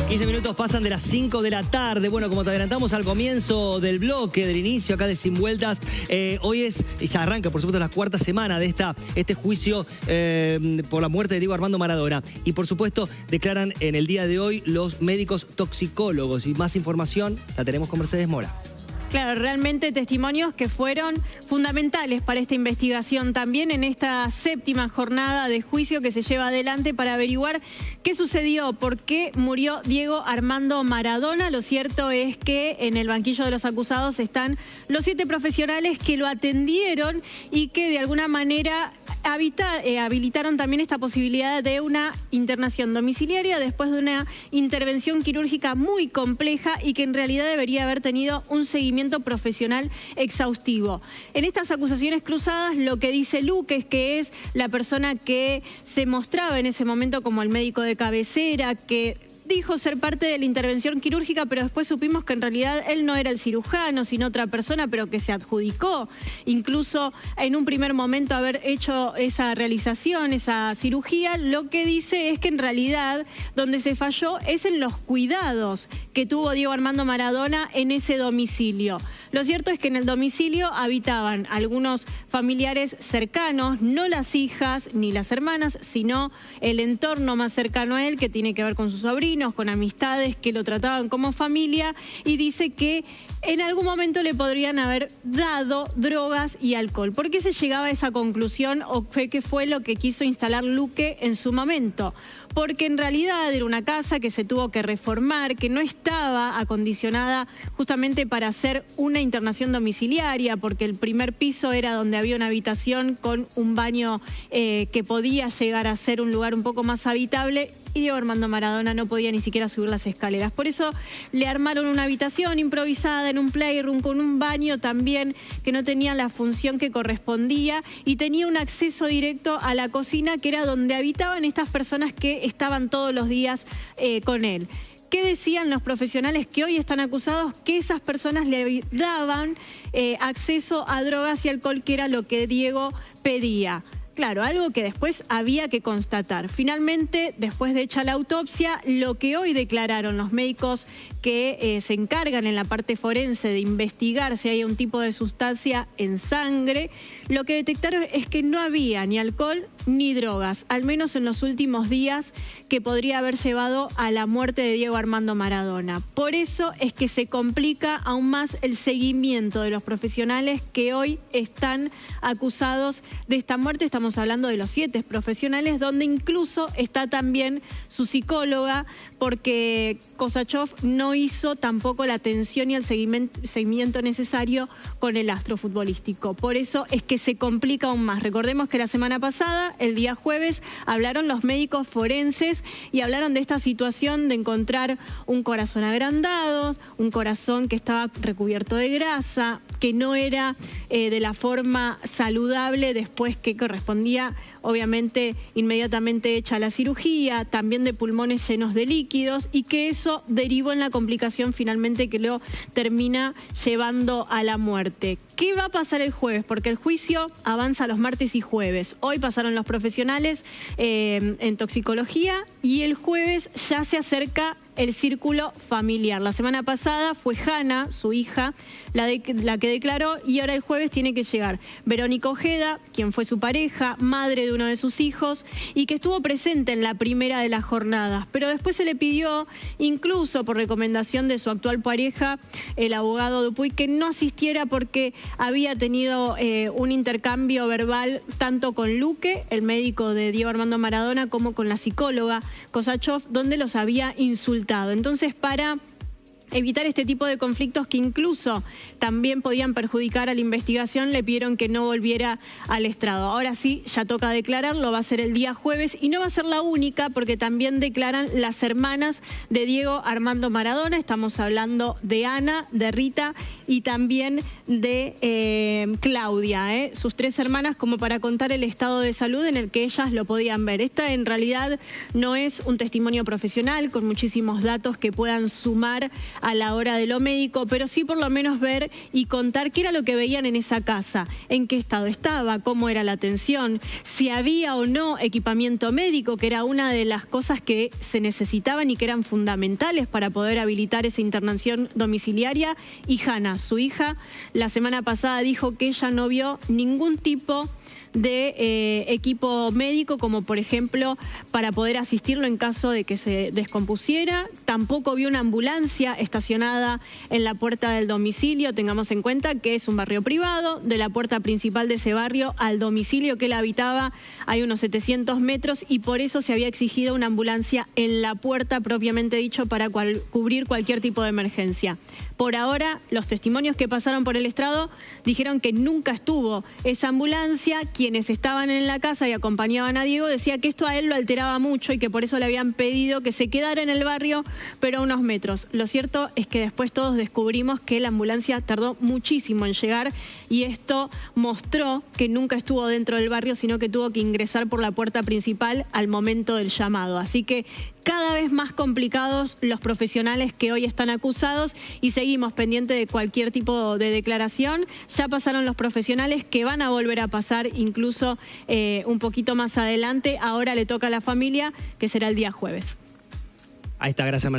15 minutos pasan de las 5 de la tarde. Bueno, como te adelantamos al comienzo del bloque, del inicio acá de Sin Vueltas, hoy ya arranca, por supuesto, la cuarta semana de este juicio por la muerte de Diego Armando Maradona. Y, por supuesto, declaran en el día de hoy los médicos toxicólogos. Y más información la tenemos con Mercedes Mora. Claro, realmente testimonios que fueron fundamentales para esta investigación también en esta séptima jornada de juicio que se lleva adelante para averiguar qué sucedió, por qué murió Diego Armando Maradona. Lo cierto es que en el banquillo de los acusados están los 7 profesionales que lo atendieron y que de alguna manera habilitaron también esta posibilidad de una internación domiciliaria después de una intervención quirúrgica muy compleja y que en realidad debería haber tenido un seguimiento profesional exhaustivo. En estas acusaciones cruzadas, lo que dice Luque es que es la persona que se mostraba en ese momento como el médico de cabecera, que dijo ser parte de la intervención quirúrgica, pero después supimos que en realidad él no era el cirujano, sino otra persona, pero que se adjudicó incluso en un primer momento haber hecho esa realización, esa cirugía. Lo que dice es que en realidad donde se falló es en los cuidados que tuvo Diego Armando Maradona en ese domicilio. Lo cierto es que en el domicilio habitaban algunos familiares cercanos, no las hijas ni las hermanas, sino el entorno más cercano a él, que tiene que ver con sus sobrinos, con amistades que lo trataban como familia, y dice que en algún momento le podrían haber dado drogas y alcohol. ¿Por qué se llegaba a esa conclusión o qué fue lo que quiso instalar Luque en su momento? Porque en realidad era una casa que se tuvo que reformar, que no estaba acondicionada justamente para hacer una internación domiciliaria, porque el primer piso era donde había una habitación con un baño que podía llegar a ser un lugar un poco más habitable, y Diego Armando Maradona no podía ni siquiera subir las escaleras. Por eso le armaron una habitación improvisada en un playroom con un baño también que no tenía la función que correspondía y tenía un acceso directo a la cocina, que era donde habitaban estas personas que estaban todos los días con él. ¿Qué decían los profesionales que hoy están acusados? Que esas personas le daban acceso a drogas y alcohol, que era lo que Diego pedía. Claro, algo que después había que constatar. Finalmente, después de hecha la autopsia, lo que hoy declararon los médicos que se encargan en la parte forense de investigar si hay un tipo de sustancia en sangre, lo que detectaron es que no había ni alcohol ni drogas, al menos en los últimos días, que podría haber llevado a la muerte de Diego Armando Maradona. Por eso es que se complica aún más el seguimiento de los profesionales que hoy están acusados de esta muerte. Estamos hablando de los 7 profesionales, donde incluso está también su psicóloga, porque Kosachov no hizo tampoco la atención y el seguimiento necesario con el astro futbolístico. Por eso es que se complica aún más. Recordemos que la semana pasada, el día jueves, hablaron los médicos forenses y hablaron de esta situación de encontrar un corazón agrandado, un corazón que estaba recubierto de grasa, que no era de la forma saludable después que correspondía, obviamente, inmediatamente hecha la cirugía, también de pulmones llenos de líquidos, y que eso derivó en la complicación finalmente que lo termina llevando a la muerte. ¿Qué va a pasar el jueves? Porque el juicio avanza los martes y jueves. Hoy pasaron los profesionales en toxicología y el jueves ya se acerca el círculo familiar. La semana pasada fue Hanna, su hija, la que declaró, y ahora el jueves tiene que llegar Verónica Ojeda, quien fue su pareja, madre de uno de sus hijos, y que estuvo presente en la primera de las jornadas. Pero después se le pidió, incluso por recomendación de su actual pareja, el abogado Dupuy, que no asistiera porque había tenido un intercambio verbal tanto con Luque, el médico de Diego Armando Maradona, como con la psicóloga Kosachov, donde los había insultado. Entonces, para evitar este tipo de conflictos que incluso también podían perjudicar a la investigación, le pidieron que no volviera al estrado. Ahora sí, ya toca declararlo, va a ser el día jueves, y no va a ser la única, porque también declaran las hermanas de Diego Armando Maradona. Estamos hablando de Ana, de Rita y también de Claudia, sus 3 hermanas, como para contar el estado de salud en el que ellas lo podían ver. Esta en realidad no es un testimonio profesional con muchísimos datos que puedan sumar a la hora de lo médico, pero sí por lo menos ver y contar qué era lo que veían en esa casa, en qué estado estaba, cómo era la atención, si había o no equipamiento médico, que era una de las cosas que se necesitaban y que eran fundamentales para poder habilitar esa internación domiciliaria. Y Hanna, su hija, la semana pasada dijo que ella no vio ningún tipo de equipo médico, como por ejemplo para poder asistirlo en caso de que se descompusiera. Tampoco vio una ambulancia estacionada en la puerta del domicilio. Tengamos en cuenta que es un barrio privado. De la puerta principal de ese barrio al domicilio que él habitaba hay unos 700 metros y por eso se había exigido una ambulancia en la puerta propiamente dicho para cubrir cualquier tipo de emergencia. Por ahora, los testimonios que pasaron por el estrado dijeron que nunca estuvo esa ambulancia. Quienes estaban en la casa y acompañaban a Diego decía que esto a él lo alteraba mucho y que por eso le habían pedido que se quedara en el barrio, pero a unos metros. Lo cierto es que después todos descubrimos que la ambulancia tardó muchísimo en llegar y esto mostró que nunca estuvo dentro del barrio, sino que tuvo que ingresar por la puerta principal al momento del llamado. Así que cada vez más complicados los profesionales que hoy están acusados y seguimos pendientes de cualquier tipo de declaración. Ya pasaron los profesionales que van a volver a pasar incluso un poquito más adelante. Ahora le toca a la familia, que será el día jueves. Ahí está, gracias.